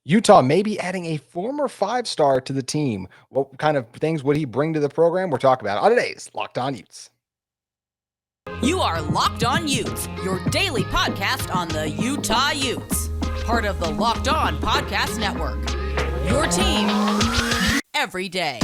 Utah may be adding a former five-star to the team. What kind of things would he bring to the program? We're talking about on today's Locked On Utes. You are Locked On Utes, your daily podcast on the Utah Utes. Part of the Locked On Podcast Network. Your team every day.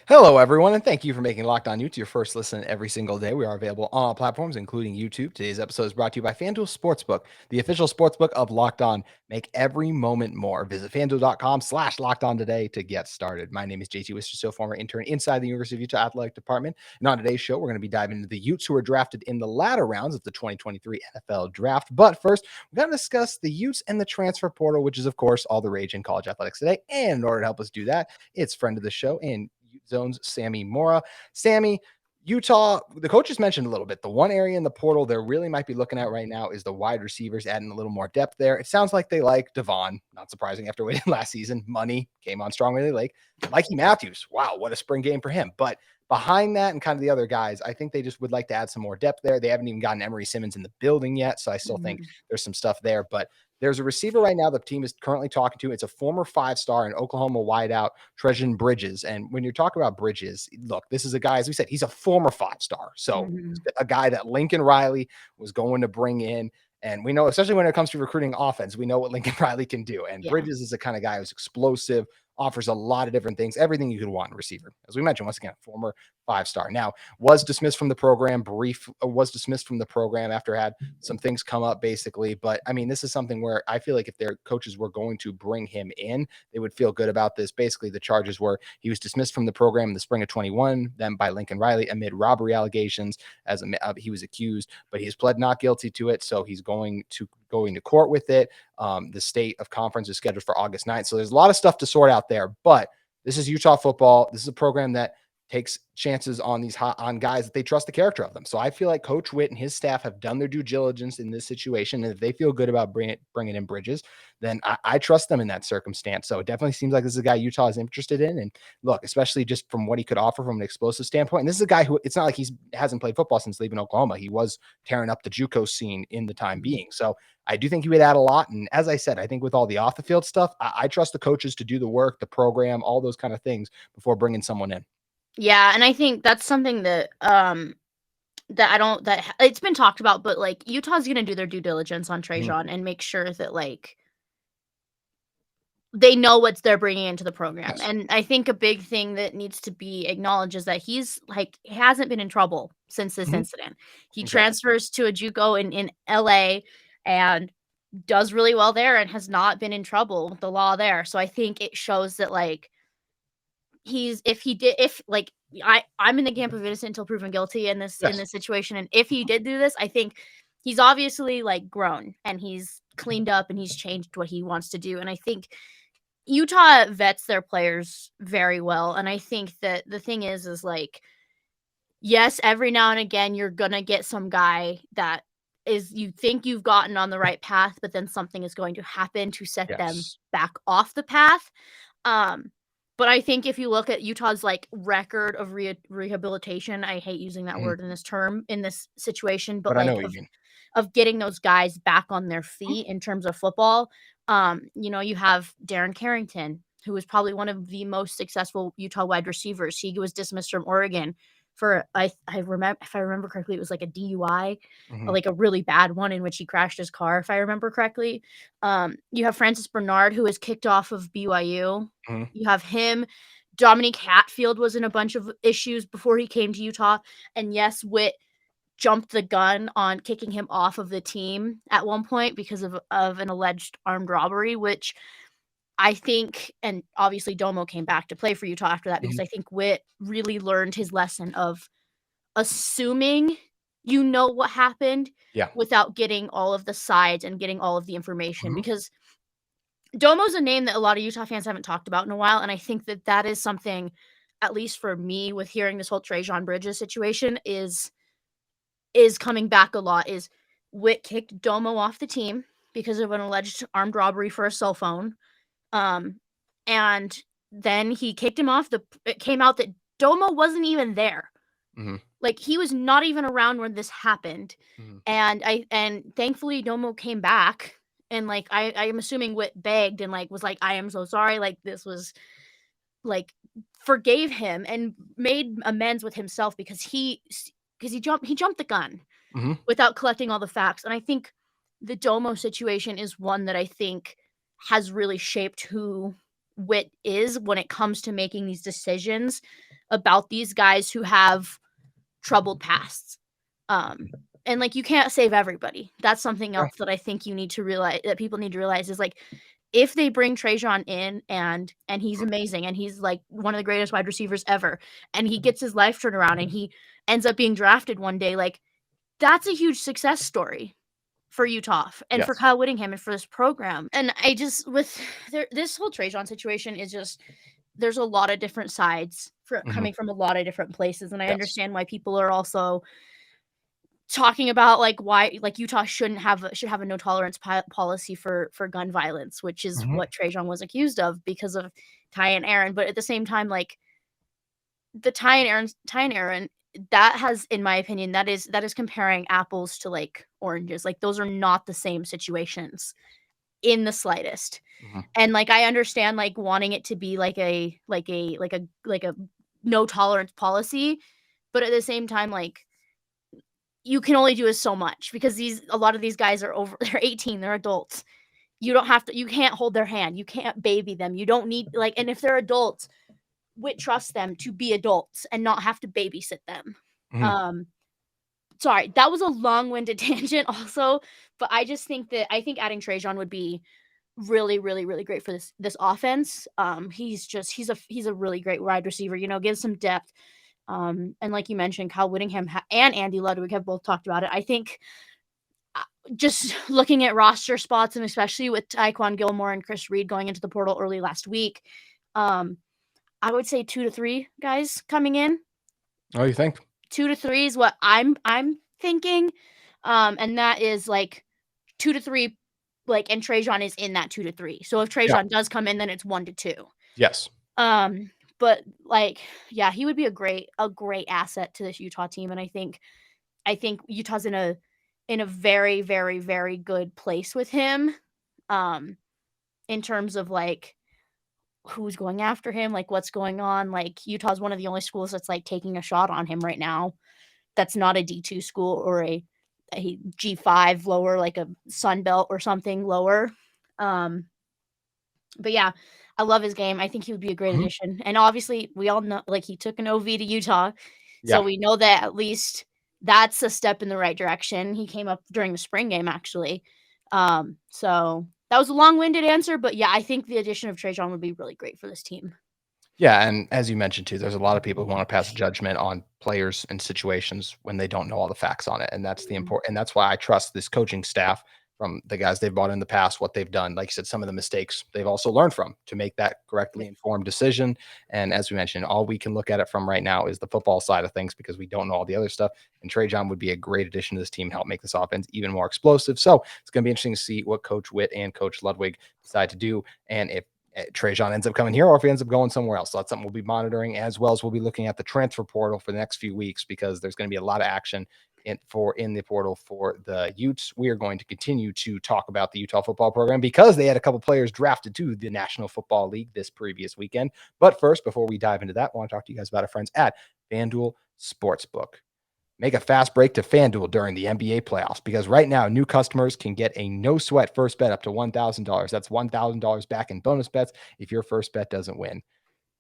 Hello, everyone, and thank you for making Locked On Utes your first listen every single day. We are available on all platforms, including YouTube. Today's episode is brought to you by FanDuel Sportsbook, the official sportsbook of Locked On. Make every moment more. Visit FanDuel.com/LockedOn today to get started. My name is JT Wistrcill, former intern inside the University of Utah Athletic Department. And on today's show, we're going to be diving into the Utes who were drafted in the latter rounds of the 2023 NFL Draft. But first, we're going to discuss the Utes and the transfer portal, which is, of course, all the rage in college athletics today. And in order to help us do that, it's friend of the show and Zone's Sammy Mora. Sammy, Utah, the coaches mentioned a little bit. The one area in the portal they really might be looking at right now is the wide receivers, adding a little more depth there. It sounds like they like Devon, not surprising after waiting last season. Money came on strong really late. Mikey Matthews, wow, what a spring game for him. But behind that and kind of the other guys, I think they just would like to add some more depth there. They haven't even gotten Emery Simmons in the building yet, so I still think there's some stuff there. But there's a receiver right now the team is currently talking to. It's a former five-star in Oklahoma wideout, Trejan Bridges. And when you're talking about Bridges, look, this is a guy, as we said, he's a former five-star. So a guy that Lincoln Riley was going to bring in. And we know, especially when it comes to recruiting offense, we know what Lincoln Riley can do. And Bridges is the kind of guy who's explosive, offers a lot of different things, everything you could want in a receiver. As we mentioned, once again, former five-star. Now, was dismissed from the program, after had some things come up, basically. But, I mean, this is something where I feel like if their coaches were going to bring him in, they would feel good about this. Basically, the charges were he was dismissed from the program in the spring of 21, then by Lincoln Riley amid robbery allegations as he was accused, but he has pled not guilty to it, so he's going to court with it. The state of conference is scheduled for August 9th. So there's a lot of stuff to sort out there, but this is Utah football. This is a program that takes chances on on guys that they trust the character of them. So I feel like Coach Witt and his staff have done their due diligence in this situation. And if they feel good about bringing in Bridges, then I trust them in that circumstance. So it definitely seems like this is a guy Utah is interested in. And look, especially just from what he could offer from an explosive standpoint. And this is a guy who, it's not like hasn't played football since leaving Oklahoma. He was tearing up the JUCO scene in the time being. So I do think he would add a lot. And as I said, I think with all the off the field stuff, I trust the coaches to do the work, the program, all those kind of things before bringing someone in. Yeah, and I think that's something that that it's been talked about, but like Utah's gonna do their due diligence on Trejan and make sure that like they know what they're bringing into the program. Yes. And I think a big thing that needs to be acknowledged is that he hasn't been in trouble since this incident. He transfers to a JUCO in LA and does really well there and has not been in trouble with the law there. So I think it shows that like I'm in the camp of innocent until proven guilty in this situation. And if he did do this, I think he's obviously like grown and he's cleaned up and he's changed what he wants to do. And I think Utah vets their players very well. And I think that the thing is like, yes, every now and again, you're going to get some guy that you think you've gotten on the right path, but then something is going to happen to set them back off the path. But I think if you look at Utah's like record of rehabilitation, I hate using that word in this situation, but I know like what you mean. Of getting those guys back on their feet in terms of football. You have Darren Carrington, who was probably one of the most successful Utah wide receivers. He was dismissed from Oregon for I remember, if I remember correctly, it was like a DUI, like a really bad one in which he crashed his car, if I remember correctly. You have Francis Bernard, who was kicked off of BYU. You have him. Dominique Hatfield was in a bunch of issues before he came to Utah. And yes, Witt jumped the gun on kicking him off of the team at one point because of an alleged armed robbery, which I think, and obviously Domo came back to play for Utah after that because I think Witt really learned his lesson of assuming you know what happened without getting all of the sides and getting all of the information because Domo's a name that a lot of Utah fans haven't talked about in a while. And I think that is something, at least for me, with hearing this whole Trejan Bridges situation is coming back a lot, is Witt kicked Domo off the team because of an alleged armed robbery for a cell phone. And then he kicked him off. It came out that Domo wasn't even there. Mm-hmm. Like, he was not even around when this happened. Mm-hmm. And thankfully Domo came back, and like I am assuming Whit begged and like was like, I am so sorry. Like, this was like, forgave him and made amends with himself because he jumped the gun Mm-hmm. without collecting all the facts. And I think the Domo situation is one that I think has really shaped who Whit is when it comes to making these decisions about these guys who have troubled pasts. And like, you can't save everybody. That's something else that I think you need to realize, that people need to realize, is like, if they bring Trejan in and he's amazing and he's like one of the greatest wide receivers ever, and he gets his life turned around and he ends up being drafted one day, like, that's a huge success story for Utah and for Kyle Whittingham and for this program. And I just, with this whole Trejan situation is just, there's a lot of different sides coming from a lot of different places. And I understand why people are also talking about like why like Utah should have a no tolerance policy for gun violence, which is what Trejan was accused of because of Ty and Aaron. But at the same time, like, the Ty and Aaron, that has, in my opinion, that is comparing apples to like oranges. Like, those are not the same situations in the slightest. And like, I understand like wanting it to be like a no tolerance policy, but at the same time, like, you can only do so much because a lot of these guys are they're 18, they're adults. You can't hold their hand. You can't baby them. You don't need like, and if they're adults, Whit trusts them to be adults and not have to babysit them. Sorry, that was a long-winded tangent also, but I think adding Trejan would be really, really, really great for this offense. He's a really great wide receiver, gives some depth. And like you mentioned, Kyle Whittingham and Andy Ludwig have both talked about it. I think just looking at roster spots, and especially with Tyquan Gilmore and Chris Reed going into the portal early last week, I would say 2 to 3 guys coming in. Oh, you think? 2 to 3 is what I'm thinking. And that is like 2 to 3, like, and Trejan is in that 2 to 3. So if Trejan does come in, then it's 1 to 2. Yes. But like, yeah, he would be a great asset to this Utah team. And I think Utah's in a very, very, very good place with him. In terms of like who's going after him, like what's going on. Like, Utah's one of the only schools that's like taking a shot on him right now. That's not a D2 school or a G5 lower, like a Sun Belt or something lower. But yeah, I love his game. I think he would be a great addition. And obviously, we all know, like, he took an OV to Utah. So we know that at least that's a step in the right direction. He came up during the spring game, actually. So that was a long-winded answer. But yeah, I think the addition of Trejan would be really great for this team. Yeah, and as you mentioned too, there's a lot of people who want to pass judgment on players and situations when they don't know all the facts on it, and that's the important. And that's why I trust this coaching staff from the guys they've brought in the past, what they've done. Like you said, some of the mistakes they've also learned from to make that correctly informed decision. And as we mentioned, all we can look at it from right now is the football side of things because we don't know all the other stuff. And Trejan would be a great addition to this team, help make this offense even more explosive. So it's going to be interesting to see what Coach Whit and Coach Ludwig decide to do, and if Trejan ends up coming here or if he ends up going somewhere else. So that's something we'll be monitoring, as well as we'll be looking at the transfer portal for the next few weeks because there's going to be a lot of action in the portal for the Utes. We are going to continue to talk about the Utah football program because they had a couple players drafted to the National Football League this previous weekend. But first, before we dive into that, I want to talk to you guys about our friends at FanDuel Sportsbook. Make a fast break to FanDuel during the NBA playoffs because right now new customers can get a no-sweat first bet up to $1,000. That's $1,000 back in bonus bets if your first bet doesn't win.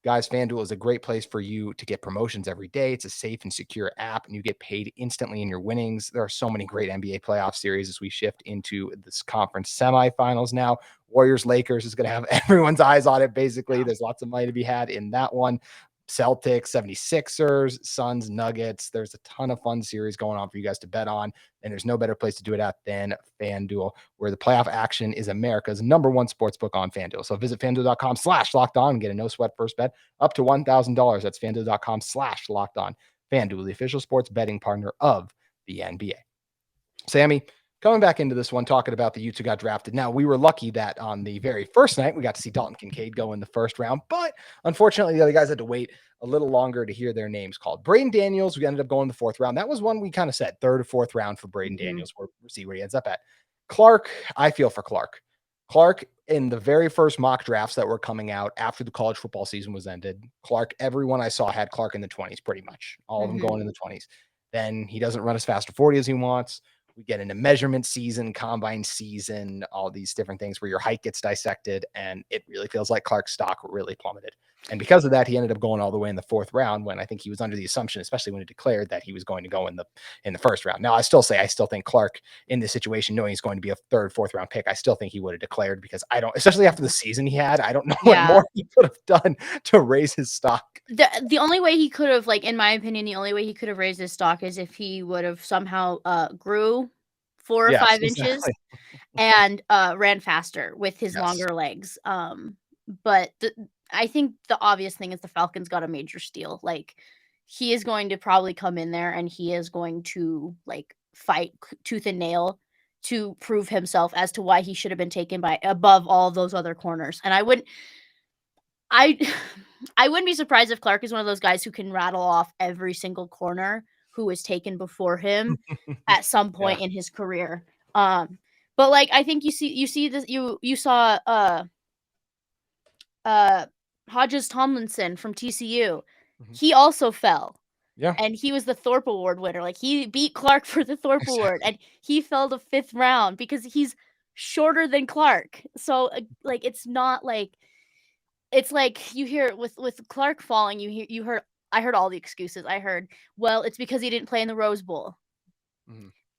Guys, FanDuel is a great place for you to get promotions every day. It's a safe and secure app, and you get paid instantly in your winnings. There are so many great NBA playoff series as we shift into this conference semifinals now. Warriors-Lakers is going to have everyone's eyes on it, basically. There's lots of money to be had in that one. Celtics, 76ers, Suns, Nuggets. There's a ton of fun series going on for you guys to bet on, and there's no better place to do it at than FanDuel, where the playoff action is America's #1 sportsbook on FanDuel. So visit FanDuel.com/lockedon and get a no-sweat first bet up to $1,000. That's FanDuel.com/lockedon. FanDuel, the official sports betting partner of the NBA. Sammy, coming back into this one, talking about the Utes who got drafted. Now, we were lucky that on the very first night, we got to see Dalton Kincaid go in the first round, but unfortunately, the other guys had to wait a little longer to hear their names called. Braden Daniels, we ended up going in the fourth round. That was one we kind of said, third or fourth round for Braden Daniels. We'll see where he ends up at. Clark, I feel for Clark. Clark, in the very first mock drafts that were coming out after the college football season was ended, Clark, everyone I saw had Clark in the 20s, pretty much. All of them going in the 20s. Then he doesn't run as fast a 40 as he wants. We get into measurement season, combine season, all these different things where your height gets dissected, and it really feels like Clark's stock really plummeted. And because of that, he ended up going all the way in the fourth round when I think he was under the assumption, especially when he declared that he was going to go in the first round. Now, I still think Clark in this situation, knowing he's going to be a third, fourth round pick, I still think he would have declared because especially after the season he had, I don't know what more he could have done to raise his stock. The only way he could have, in my opinion, the only way he could have raised his stock is if he would have somehow grew 4 or 5 inches and ran faster with his longer legs. But I think the obvious thing is the Falcons got a major steal. He is going to probably come in there and he is going to fight tooth and nail to prove himself as to why he should have been taken above all those other corners. And I wouldn't be surprised if Clark is one of those guys who can rattle off every single corner who was taken before him at some point in his career. But I think you see this, you saw Hodges Tomlinson from TCU. He also fell. Yeah. And he was the Thorpe Award winner. He beat Clark for the Thorpe Award, and he fell to 5th round because he's shorter than Clark. So it's not it's you hear with Clark falling, I heard all the excuses. I heard, well, it's because he didn't play in the Rose Bowl.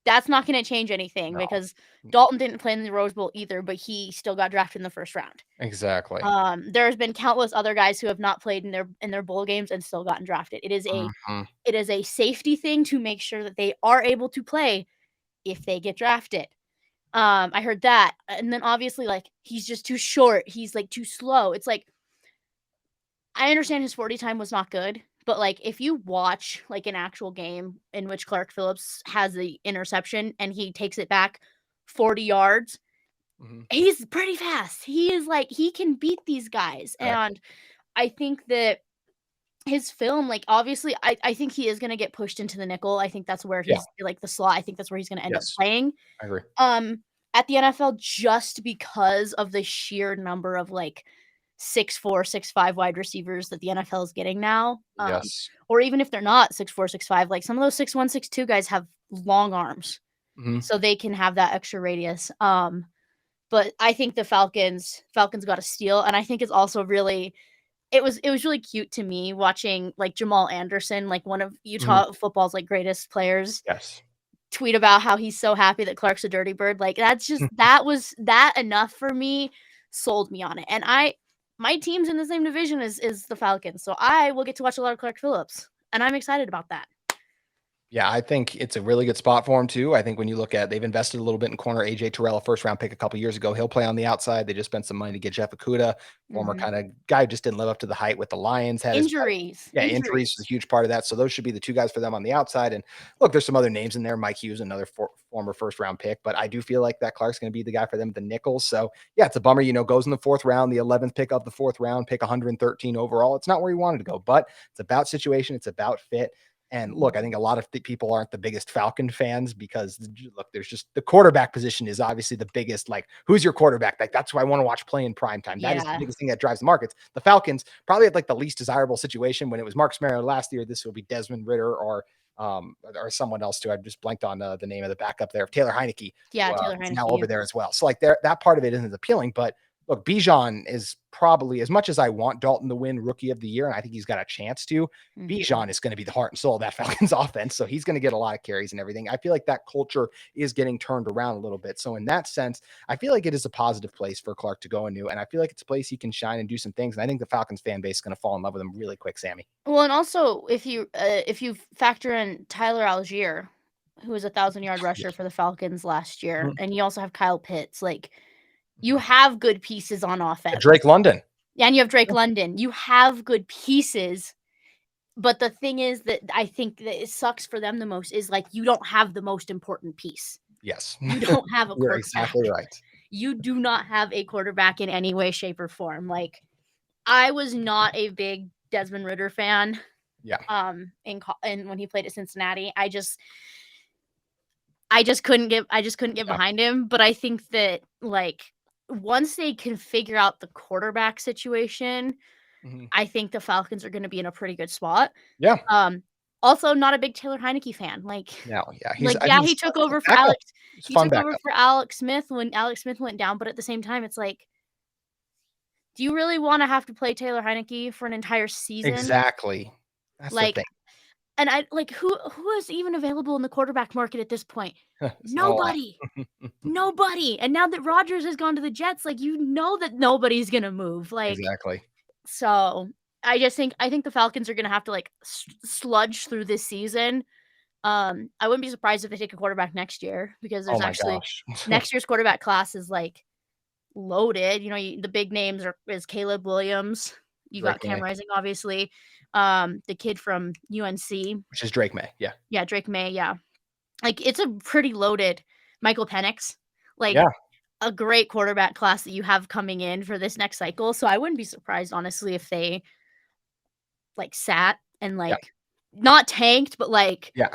That's not going to change anything because Dalton didn't play in the Rose Bowl either, but he still got drafted in the first round. Exactly. There's been countless other guys who have not played in their bowl games and still gotten drafted. It is a safety thing to make sure that they are able to play if they get drafted. I heard that. And then obviously he's just too short. He's too slow. It's I understand his 40 time was not good, but if you watch an actual game in which Clark Phillips has the interception and he takes it back 40 yards, he's pretty fast. He is he can beat these guys. And I think that his film, obviously, I think he is going to get pushed into the nickel. I think that's where he's the slot. I think that's where he's going to end up playing. I agree. At the NFL, just because of the sheer number of 6'4", 6'5" wide receivers that the NFL is getting now. Or even if they're not 6'4", 6'5", some of those 6'1", 6'2" guys have long arms. So they can have that extra radius. But I think the Falcons got a steal, and I think it's also really it was really cute to me watching Jamal Anderson, one of Utah football's greatest players. Tweet about how he's so happy that Clark's a dirty bird. That's just that enough for me, sold me on it. And my team's in the same division as the Falcons, so I will get to watch a lot of Clark Phillips, and I'm excited about that. Yeah, I think it's a really good spot for him too. I think when you look at, they've invested a little bit in corner AJ Terrell, a first round pick a couple years ago. He'll play on the outside. They just spent some money to get Jeff Okudah, former kind of guy who just didn't live up to the height with the Lions. Had Injuries. Injuries was a huge part of that. So those should be the two guys for them on the outside. And look, there's some other names in there. Mike Hughes, another former first round pick, but I do feel like that Clark's going to be the guy for them at the nickel. So yeah, it's a bummer, goes in the fourth round, the 11th pick of the fourth round, pick 113 overall. It's not where he wanted to go, but it's about situation. It's about fit. And look, I think a lot of people aren't the biggest Falcon fans because look, there's just the quarterback position is obviously the biggest, who's your quarterback? That's who I want to watch play in prime time. That is the biggest thing that drives the markets. The Falcons probably had the least desirable situation when it was Marcus Mariota last year. This will be Desmond Ridder or someone else too. I've just blanked on the name of the backup there, Taylor Heineke. Taylor Heineke now over there as well. So that part of it isn't appealing, but look, Bijan is probably, as much as I want Dalton to win Rookie of the Year, and I think he's got a chance to, Bijan is going to be the heart and soul of that Falcons offense. So he's going to get a lot of carries and everything. I feel like that culture is getting turned around a little bit. So in that sense, I feel like it is a positive place for Clark to go into, and I feel like it's a place he can shine and do some things. And I think the Falcons fan base is going to fall in love with him really quick, Sammy. Well, and also if you factor in Tyler Algier, who was a 1,000-yard rusher for the Falcons last year, and you also have Kyle Pitts, you have good pieces on offense. Drake London. Yeah, and you have Drake London. You have good pieces. But the thing is that I think that it sucks for them the most is you don't have the most important piece. Yes. You don't have a You're quarterback. exactly right. You do not have a quarterback in any way, shape, or form. Like, I was not a big Desmond Ridder fan. Yeah. And when he played at Cincinnati, I just couldn't get behind him. But I think that, like, once they can figure out the quarterback situation, Mhm. I think the Falcons are going to be in a pretty good spot. Yeah. Also not a big Taylor Heineke fan. No, yeah. He took over for backup. Alex. He's a He fun took over backup. for Alex Smith when Alex Smith went down. But at the same time, it's like, do you really want to have to play Taylor Heineke for an entire season? Exactly. That's the Like, thing. and who is even available in the quarterback market at this point? It's not a lot. Nobody. And now that Rodgers has gone to the Jets, like, you know that nobody's gonna move. Like, Exactly. so I think the Falcons are gonna have to, like, sludge through this season. I wouldn't be surprised if they take a quarterback next year, because Oh there's my actually gosh. next year's quarterback class is, like, loaded. The big names is Caleb Williams. You got Drake Cam May, Rising, obviously. The kid from UNC. which is Drake May. Yeah. Yeah, Drake May, yeah. Like, it's a pretty loaded Michael Penix. Like, Yeah. a great quarterback class that you have coming in for this next cycle. So I wouldn't be surprised, honestly, if they, like, sat and, Yeah. like, not tanked, but, like, Yeah.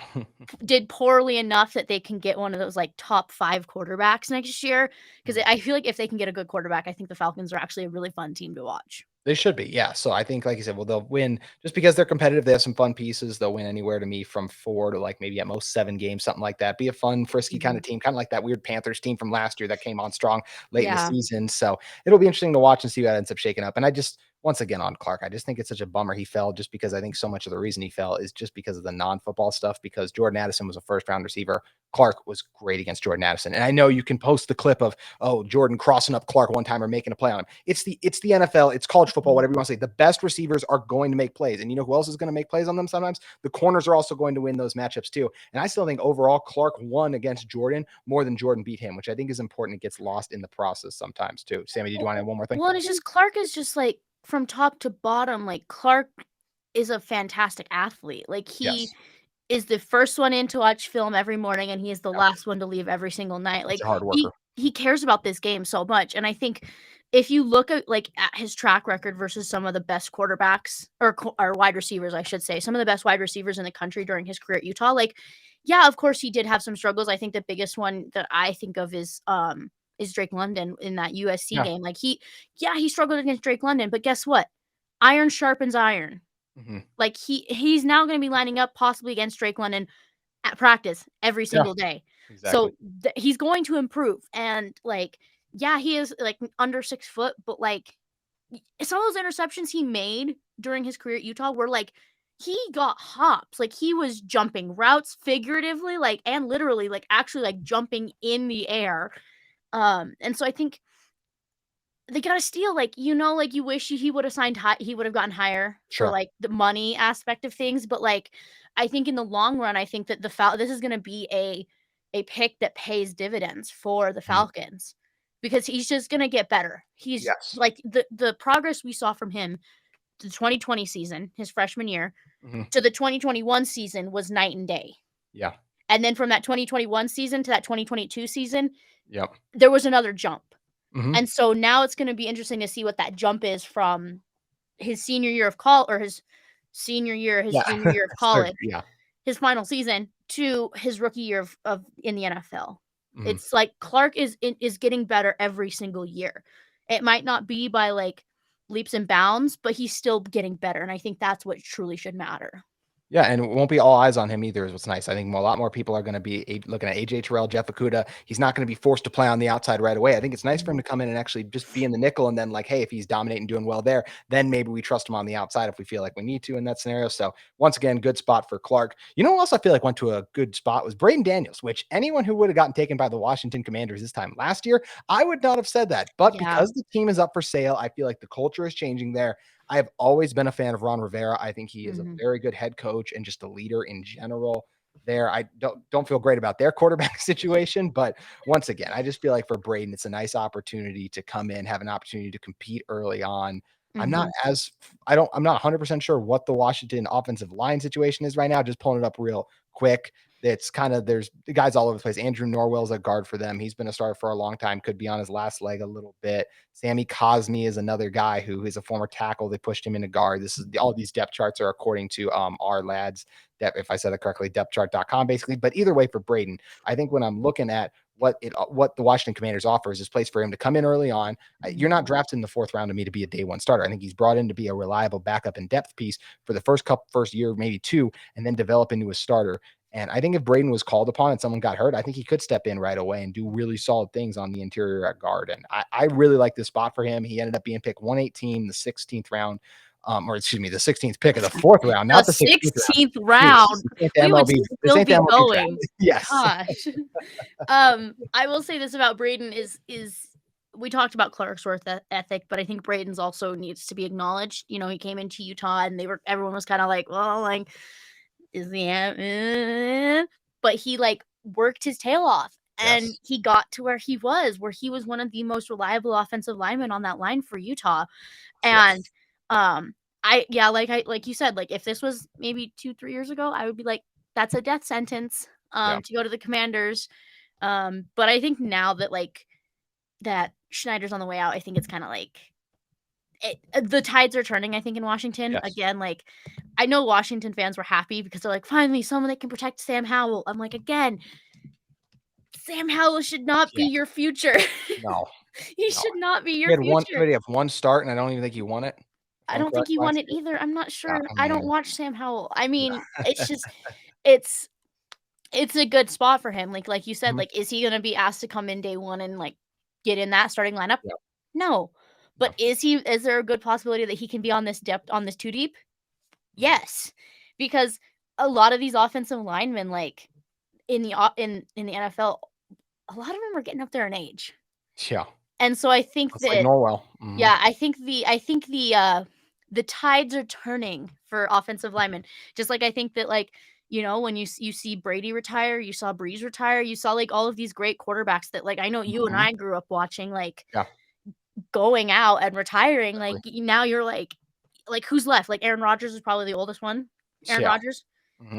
did poorly enough that they can get one of those, like, top 5 quarterbacks next year. Because I feel like if they can get a good quarterback, I think the Falcons are actually a really fun team to watch. They should be, yeah. So I think, like you said, well, they'll win just because they're competitive. They have some fun pieces. They'll win anywhere to me from 4 to, like, maybe at most 7 games, something like that. Be a fun, frisky kind of team, kind of like that weird Panthers team from last year that came on strong late in the Yeah. season. So it'll be interesting to watch and see how that ends up shaking up. And I just, once again, on Clark, I just think it's such a bummer he fell, just because I think so much of the reason he fell is just because of the non-football stuff, because Jordan Addison was a first-round receiver. Clark was great against Jordan Addison. And I know you can post the clip of, oh, Jordan crossing up Clark one time or making a play on him. It's the NFL, it's college football, whatever you want to say. The best receivers are going to make plays. And you know who else is going to make plays on them sometimes? The corners are also going to win those matchups too. And I still think overall Clark won against Jordan more than Jordan beat him, which I think is important. It gets lost in the process sometimes too. Sammy, did you want to add one more thing? Well, and it's just Clark is just, like, from top to bottom, like, Clark is a fantastic athlete. Like, he Yes. is the first one in to watch film every morning, and he is the Yeah. last one to leave every single night. He's Like, a hard worker. he cares about this game so much, and I think if you look at, like, at his track record versus some of the best quarterbacks or wide receivers, I should say, some of the best wide receivers in the country during his career at Utah, like, yeah, of course, he did have some struggles. I think the biggest one that I think of is Drake London in that USC Yeah. game. Like, he struggled against Drake London, but guess what? Iron sharpens iron. Mhm. Like, he's now gonna be lining up possibly against Drake London at practice every Yeah, single day. exactly. So, he's going to improve, and, like, yeah, he is, like, under 6 foot, but, like, some of those interceptions he made during his career at Utah were, like, he got hops. Like, he was jumping routes figuratively, like, and literally, like, actually, like, jumping in the air. And so I think they gotta steal, like, like, you wish he would have signed high, he would have gotten higher for, Sure. like, the money aspect of things, but, like, I think in the long run, I think that this is gonna be a pick that pays dividends for the Mhm. Falcons, because he's just gonna get better. He's Yes. like, the progress we saw from him the 2020 season, his freshman year, Mhm. to the 2021 season was night and day. Yeah. And then from that 2021 season to that 2022 season, Yep. there was another jump. Mhm. And so now it's gonna be interesting to see what that jump is from his senior year of his Yeah. junior year of Sure. college, Yeah. his final season, to his rookie year of in the NFL. Mhm. It's like Clark is getting better every single year. It might not be by, like, leaps and bounds, but he's still getting better, and I think that's what truly should matter. Yeah, and it won't be all eyes on him either is what's nice. I think a lot more people are gonna be looking at AJ Terrell, Jeff Okudah. He's not gonna be forced to play on the outside right away. I think it's nice for him to come in and actually just be in the nickel, and then, like, hey, if he's dominating, doing well there, then maybe we trust him on the outside if we feel like we need to in that scenario. So once again, good spot for Clark. You know who else I feel like went to a good spot was Braden Daniels, which anyone who would have gotten taken by the Washington Commanders this time last year, I would not have said that. But Yeah. because the team is up for sale, I feel like the culture is changing there. I have always been a fan of Ron Rivera. I think he is a Mhm. very good head coach and just a leader in general there. I don't feel great about their quarterback situation, but once again, I just feel like for Braden, it's a nice opportunity to come in, have an opportunity to compete early on. I'm not Mhm. I'm not 100% sure what the Washington offensive line situation is right now. Just pulling it up real quick. It's kind of, there's guys all over the place. Andrew Norwell's a guard for them. He's been a starter for a long time, could be on his last leg a little bit. Sammy Cosme is another guy who is a former tackle. They pushed him into guard. This is all these depth charts are according to our lads, if I said it correctly, depthchart.com basically. But either way, for Braden, I think when I'm looking at what the Washington Commanders offers is place for him to come in early on. You're not drafted in the 4th round to me to be a day one starter. I think he's brought in to be a reliable backup and depth piece for the first year, maybe 2, and then develop into a starter. And I think if Braden was called upon and someone got hurt, I think he could step in right away and do really solid things on the interior at guard. And I really like this spot for him. He ended up being picked 118, the 16th round, or excuse me, the 16th pick of the 4th round, not the 16th round. This ain't the MLB Going. Yes. Gosh. I will say this about Braden is we talked about Clark's work ethic, but I think Braden's also needs to be acknowledged. You know, he came into Utah and everyone was kind of like, well, like, is the but he like worked his tail off and he got to where he was one of the most reliable offensive linemen on that line for Utah. And like you said, like if this was maybe 2-3 years ago, I would be like, that's a death sentence to go to the Commanders. But I think now that like that Schneider's on the way out, I think it's kind of like the tides are turning, I think, in Washington. Again, like I know Washington fans were happy because they're like, finally someone that can protect Sam Howell. I'm like, again, Sam Howell should not be your future. No. He should not be your future. He had one start, and I don't even think he won it. I don't think he won it either. I'm not sure. I don't watch Sam Howell. I mean, it's just it's a good spot for him. Like you said, like, is he gonna be asked to come in day one and like get in that starting lineup? No. But is there a good possibility that he can be on this depth, on this 2 deep? Yes. Because a lot of these offensive linemen, like in the NFL, a lot of them are getting up there in age. Yeah. And so I think that like Norwell. Yeah, I think the tides are turning for offensive linemen. Just like I think that, like, you know, when you see Brady retire, you saw Breeze retire, you saw like all of these great quarterbacks that like I know you and I grew up watching, like going out and retiring. Like now you're like who's left? Like Aaron Rodgers is probably the oldest one. Aaron Rodgers,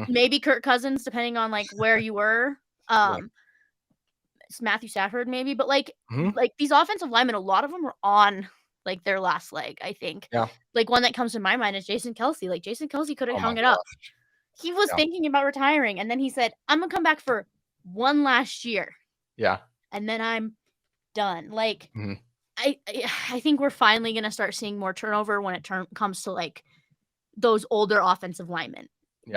maybe Kirk Cousins, depending on like where you were. It's Matthew Stafford maybe, but like these offensive linemen, a lot of them are on like their last leg, I think. Like one that comes to my mind is Jason Kelce. Like Jason Kelce could have hung it up. He was thinking about retiring, and then he said, I'm gonna come back for one last year. And then I'm done. Like I think we're finally gonna start seeing more turnover when it comes to like those older offensive linemen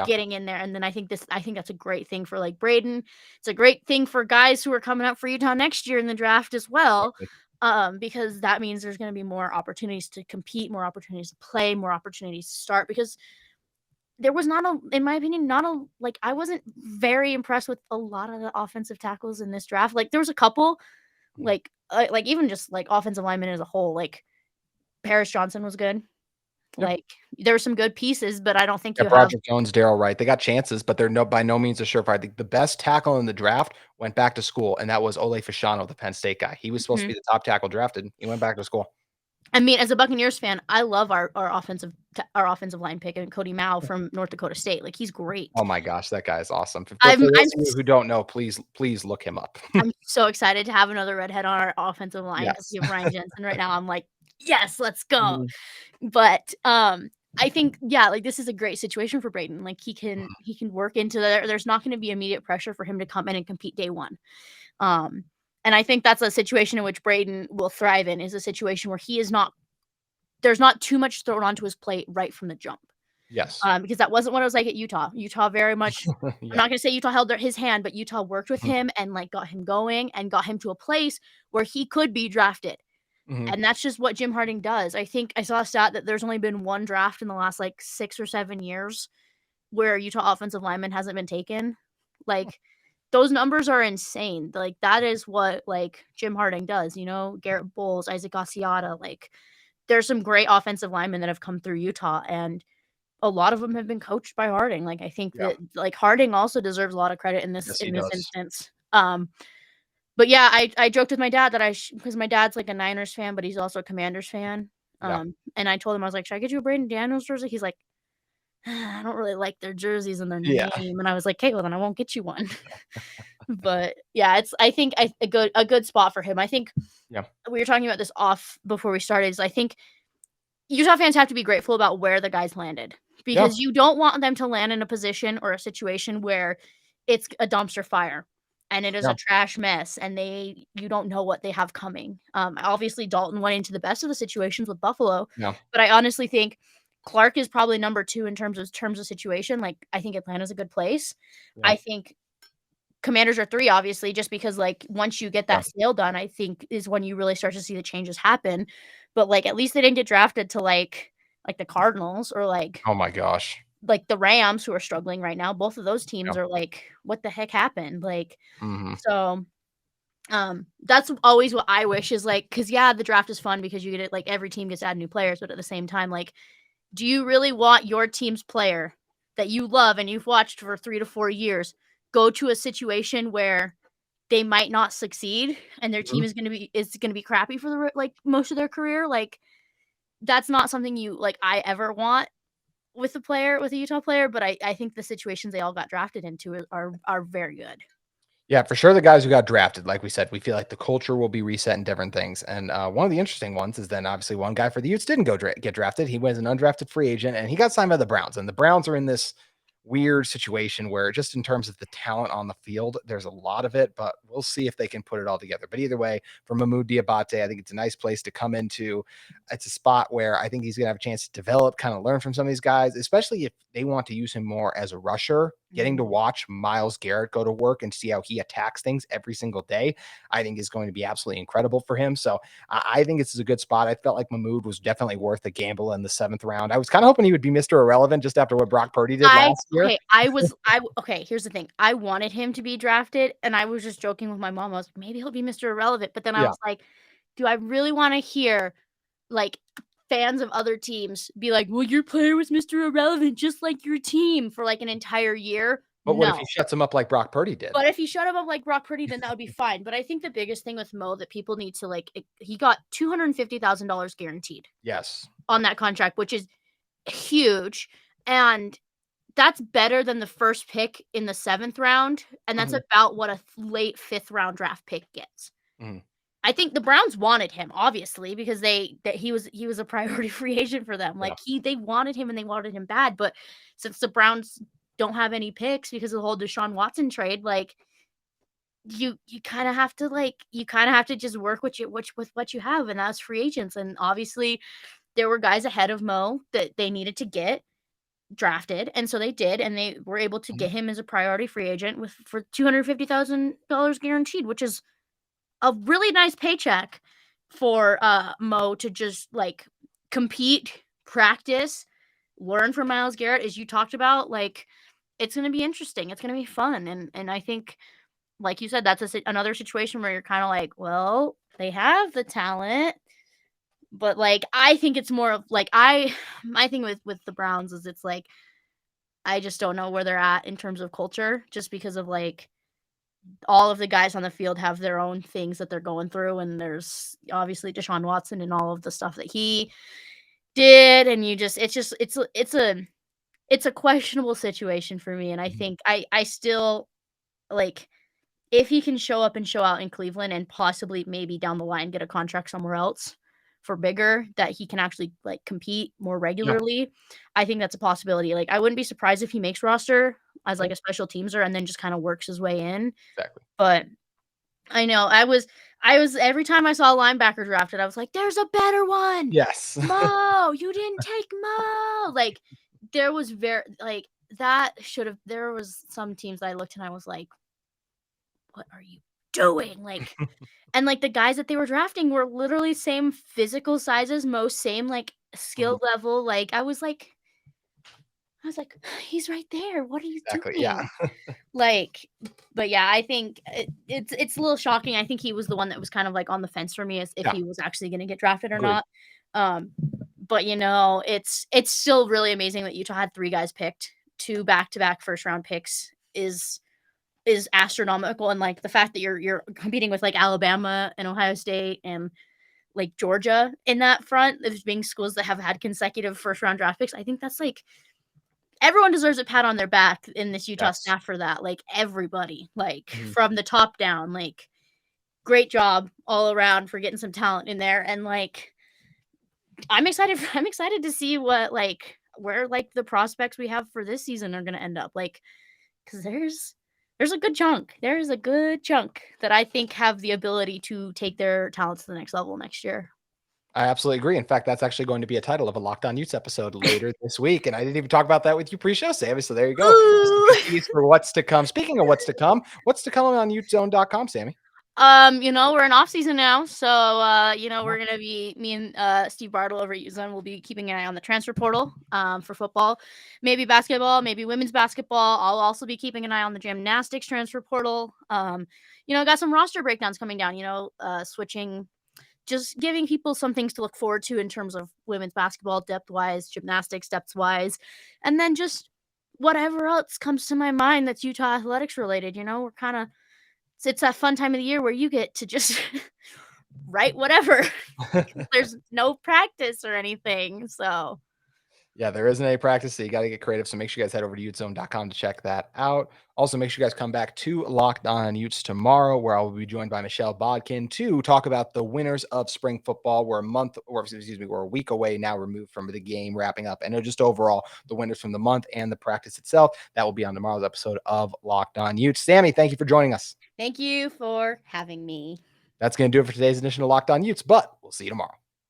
getting in there. And then I think that's a great thing for like Braden. It's a great thing for guys who are coming up for Utah next year in the draft as well. Because that means there's going to be more opportunities to compete, more opportunities to play, more opportunities to start, because there was in my opinion, I wasn't very impressed with a lot of the offensive tackles in this draft. Like there was a couple, like even just like offensive linemen as a whole, like Paris Johnson was good. Like there were some good pieces, but I don't think Broderick Jones, Darrell Wright, they got chances, but they're by no means a surefire. The best tackle in the draft went back to school, and that was Ole Fashanu, the Penn State guy. He was supposed to be the top tackle drafted. He went back to school. I mean, as a Buccaneers fan, I love our offensive line pick, and Cody Mao from North Dakota State. Like he's great. Oh my gosh, that guy is awesome. For those of you who don't know, please look him up. I'm so excited to have another redhead on our offensive line because we have Ryan Jensen right now. I'm like, yes, let's go. But I think like this is a great situation for Braden. Like he can work into there's not going to be immediate pressure for him to come in and compete day one. And I think that's a situation in which Braden will thrive in, is a situation where there's not too much thrown onto his plate right from the jump. Yes. Because that wasn't what it was like at Utah. Utah very much, I'm not going to say Utah held his hand, but Utah worked with him and like got him going and got him to a place where he could be drafted. And that's just what Jim Harding does. I think I saw a stat that there's only been one draft in the last like 6 or 7 years where Utah offensive lineman hasn't been taken. Like those numbers are insane. Like that is what like Jim Harding does, you know, Garrett Bowles, Isaac Asiata. Like there's some great offensive linemen that have come through Utah, and a lot of them have been coached by Harding. Like I think that like Harding also deserves a lot of credit in this instance. But yeah, I joked with my dad that because my dad's like a Niners fan, but he's also a Commanders fan. And I told him, I was like, should I get you a Braden Daniels jersey? He's like, I don't really like their jerseys and their Yeah. name. And I was like, okay, well then I won't get you one. But yeah, I think a good spot for him. I think Yeah. we were talking about this off before we started. Is I think Utah fans have to be grateful about where the guys landed Yeah. because you don't want them to land in a position or a situation where it's a dumpster fire and it is Yeah. a trash mess and you don't know what they have coming. Obviously Dalton went into the best of the situations with Buffalo, Yeah. but I honestly think Clark is probably number 2 in terms of situation. Like I think Atlanta's a good place. Yeah. I think Commanders are 3, obviously, just because, like, once you get Yeah. that sale done, I think is when you really start to see the changes happen. But, like, at least they didn't get drafted to, like the Cardinals or, Oh my gosh. like the Rams who are struggling right now. Both of those teams Yeah. are like, "What the heck happened?" Like, Mhm. so, that's always what I wish is, like, because yeah, the draft is fun because you get it like, every team gets to add new players, but at the same time, like, do you really want your team's player that you love and you've watched for 3 to 4 years go to a situation where they might not succeed and their team Mhm. is gonna be crappy for like, most of their career? Like, that's not something I ever want with a Utah player, but I think the situations they all got drafted into are very good. Yeah, for sure. The guys who got drafted, like we said, we feel like the culture will be reset and different things. And one of the interesting ones is then obviously one guy for the Utes didn't get drafted. He was an undrafted free agent and he got signed by the Browns. And the Browns are in this weird situation where just in terms of the talent on the field, there's a lot of it, but we'll see if they can put it all together. But either way, for Moahamoud Diabate, I think it's a nice place to come into. It's a spot where I think he's going to have a chance to develop, kind of learn from some of these guys, especially if they want to use him more as a rusher. Getting to Mhm. watch Myles Garrett go to work and see how he attacks things every single day, I think is going to be absolutely incredible for him. So I think this is a good spot. I felt like Moahamoud was definitely worth a gamble in the 7th round. I was kind of hoping he would be Mr. Irrelevant just after what Brock Purdy did I last year. okay, okay, here's the thing. I wanted him to be drafted, and I was just joking with my mom. I was like, "Maybe he'll be Mr. Irrelevant," but then I Yeah. was like, "Do I really wanna hear, like, fans of other teams be like, 'Well, your player was Mr. Irrelevant just like your team,' for, like, an entire year?" But what if he No. shuts him up like Brock Purdy did? But if he shut him up like Brock Purdy, then that would be fine. But I think the biggest thing with Mo that people need to, he got $250,000 guaranteed Yes. on that contract, which is huge, and that's better than the first pick in the 7th round, and that's Mhm. about what a late 5th round draft pick gets. Mhm. I think the Browns wanted him, obviously, because he was a priority free agent for them. Yeah. Like, they wanted him and they wanted him bad, but since the Browns don't have any picks because of the whole Deshaun Watson trade, like, you kinda have to just work with what you have, and that's free agents, and obviously, there were guys ahead of Mo that they needed to get drafted, and so they did, and they were able to Mhm. get him as a priority free agent for $250,000 guaranteed, which is a really nice paycheck for, Mo to just, like, compete, practice, learn from Myles Garrett, as you talked about, like, it's gonna be interesting, it's gonna be fun, and I think, like you said, that's another situation where you're kinda like, "Well, they have the talent," but, like, I think it's more of, like, my thing with the Browns is it's like, I just don't know where they're at in terms of culture just because of, like, all of the guys on the field have their own things that they're going through, and there's obviously Deshaun Watson and all of the stuff that he did, and it's a questionable situation for me, and I Mhm. think I still, like, if he can show up and show out in Cleveland and possibly maybe down the line get a contract somewhere else for bigger, that he can actually, like, compete more Yeah. regularly, I think that's a possibility. Like, I wouldn't be surprised if he makes roster as, Yeah. like, a special teamser and then just kinda works his way in, Exactly. but I know I was every time I saw a linebacker drafted, I was like, "There's a better one! Yes. Mo! You didn't take Mo!" Like, there was some teams that I looked and I was like, "What are you doing?" Like, and, like, the guys that they were drafting were literally same physical sizes, most same, like, skill Mhm. level, like, I was like, "He's right there. What are you Exactly. Yeah. doing?" Like, but yeah, I think it's a little shocking. I think he was the one that was kind of, like, on the fence for me as if Yeah. he was actually gonna get drafted or Agreed. not. Um, but, it's still really amazing that Utah had 3 guys picked. 2 back-to-back first round picks is astronomical, and, like, the fact that you're competing with, like, Alabama and Ohio State and, like, Georgia in that front as being schools that have had consecutive first round draft picks, I think that's, like, everyone deserves a pat on their back in this Utah Yes. staff for that. Like everybody, like Mhm. from the top down, like great job all around for getting some talent in there. And like I'm excited to see what where like the prospects we have for this season are going to end up, like cuz there's a good chunk. There's a good chunk that I think have the ability to take their talents to the next level next year. I absolutely agree. In fact, that's actually going to be a title of a Locked On Utes episode later this week. And I didn't even talk about that with you pre-show, Sammy. So there you go. Just a good Ooh. tease for what's to come. Speaking of what's to come on utezone.com, Sammy? We're in off season now, so we're gonna be me and Steve Bartle over at Uzone will be keeping an eye on the transfer portal for football, maybe basketball, maybe women's basketball. I'll also be keeping an eye on the gymnastics transfer portal. Got some roster breakdowns coming down. Switching, just giving people some things to look forward to in terms of women's basketball depth wise, gymnastics depth wise, and then just whatever else comes to my mind that's Utah athletics related. We're kind of it's that fun time of the year where you get to just write whatever. There's no practice or anything. So Yeah, there isn't any practice, so you got to get creative. So make sure you guys head over to utezone.com to check that out. Also, make sure you guys come back to Locked On Utes tomorrow, where I will be joined by Michelle Bodkin to talk about the winners of spring football. We're a week away now, removed from the game wrapping up, and just overall the winners from the month and the practice itself. That will be on tomorrow's episode of Locked On Utes. Sammy, thank you for joining us. thank you for having me. That's going to do it for today's edition of Locked On Utes, but we'll see you tomorrow.